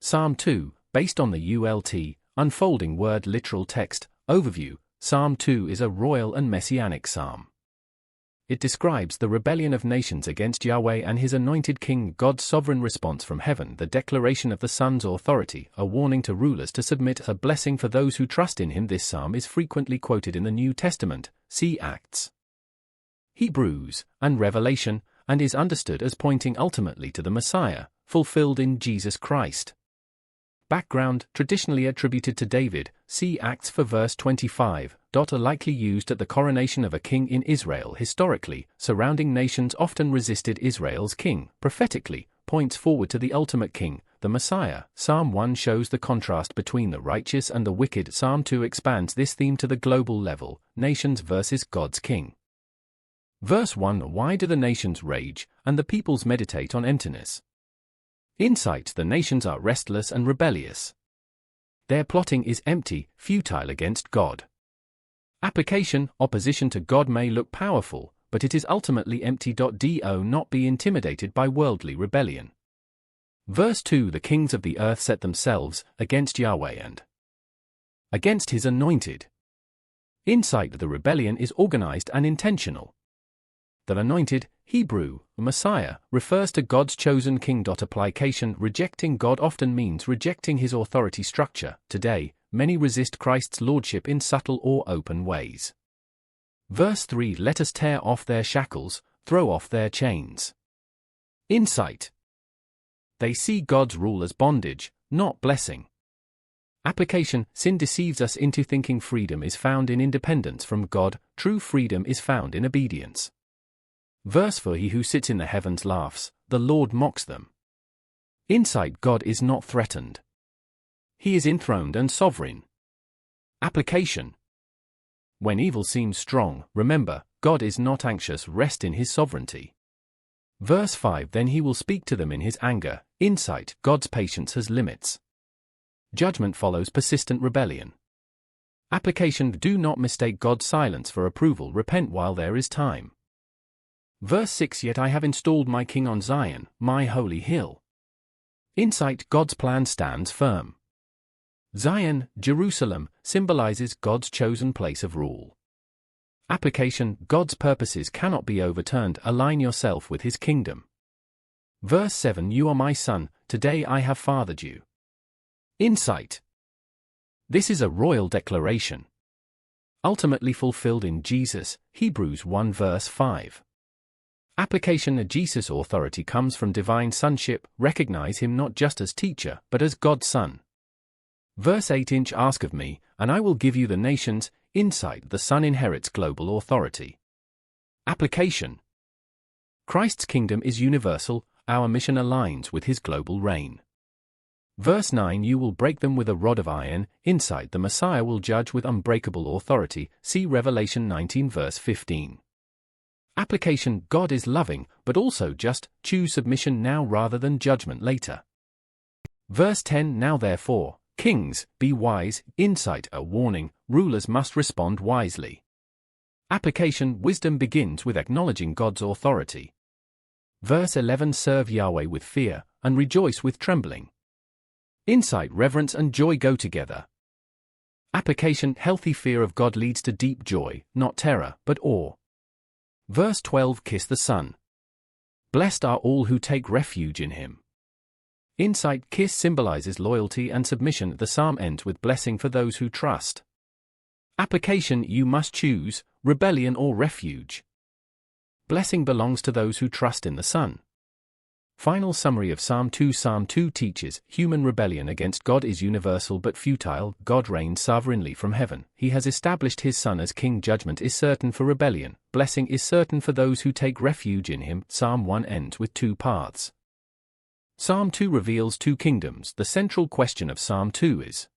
Psalm 2, based on the ULT, Unfolding Word Literal Text, Overview. Psalm 2 is a royal and messianic psalm. It describes the rebellion of nations against Yahweh and his anointed king, God's sovereign response from heaven, the declaration of the Son's authority, a warning to rulers to submit, a blessing for those who trust in him. This psalm is frequently quoted in the New Testament, see Acts, Hebrews, and Revelation, and is understood as pointing ultimately to the Messiah, fulfilled in Jesus Christ. Background, traditionally attributed to David, see Acts for verse 25, are likely used at the coronation of a king in Israel. Historically, surrounding nations often resisted Israel's king. Prophetically, points forward to the ultimate king, the Messiah. Psalm 1 shows the contrast between the righteous and the wicked. Psalm 2 expands this theme to the global level, nations versus God's king. Verse 1: Why do the nations rage, and the peoples meditate on emptiness? Insight: the nations are restless and rebellious. Their plotting is empty, futile against God. Application: opposition to God may look powerful, but it is ultimately empty. Do not be intimidated by worldly rebellion. Verse 2: The kings of the earth set themselves against Yahweh and against his anointed. Insight: the rebellion is organized and intentional. The anointed, Hebrew, Messiah, refers to God's chosen king. Application: rejecting God often means rejecting his authority structure. Today, many resist Christ's lordship in subtle or open ways. Verse 3: Let us tear off their shackles, throw off their chains. Insight: they see God's rule as bondage, not blessing. Application: sin deceives us into thinking freedom is found in independence from God. True freedom is found in obedience. Verse 4: He who sits in the heavens laughs, the Lord mocks them. Insight: God is not threatened. He is enthroned and sovereign. Application: when evil seems strong, remember, God is not anxious, rest in his sovereignty. Verse 5: Then he will speak to them in his anger. Insight: God's patience has limits. Judgment follows persistent rebellion. Application: do not mistake God's silence for approval, repent while there is time. Verse 6: Yet I have installed my king on Zion, my holy hill. Insight: God's plan stands firm. Zion, Jerusalem, symbolizes God's chosen place of rule. Application: God's purposes cannot be overturned, align yourself with his kingdom. Verse 7: You are my son, today I have fathered you. Insight: this is a royal declaration, ultimately fulfilled in Jesus, Hebrews 1 verse 5. Application: Jesus' authority comes from divine sonship, recognize him not just as teacher, but as God's son. Verse 8: Ask of me, and I will give you the nations. Insight: the Son inherits global authority. Application: Christ's kingdom is universal, our mission aligns with his global reign. Verse 9: You will break them with a rod of iron. Insight: the Messiah will judge with unbreakable authority. See Revelation 19 verse 15. Application: God is loving, but also just. Choose submission now rather than judgment later. Verse 10: Now therefore, kings, be wise. Insight: a warning, rulers must respond wisely. Application: wisdom begins with acknowledging God's authority. Verse 11: Serve Yahweh with fear, and rejoice with trembling. Insight: reverence and joy go together. Application: healthy fear of God leads to deep joy, not terror, but awe. Verse 12: Kiss the Son. Blessed are all who take refuge in him. Insight: kiss symbolizes loyalty and submission. The psalm ends with blessing for those who trust. Application: you must choose, rebellion or refuge. Blessing belongs to those who trust in the Son. Final summary of Psalm 2. Psalm 2 teaches, human rebellion against God is universal but futile. God reigns sovereignly from heaven. He has established his Son as king. Judgment is certain for rebellion. Blessing is certain for those who take refuge in him. Psalm 1 ends with two paths. Psalm 2 reveals two kingdoms. The central question of Psalm 2 is,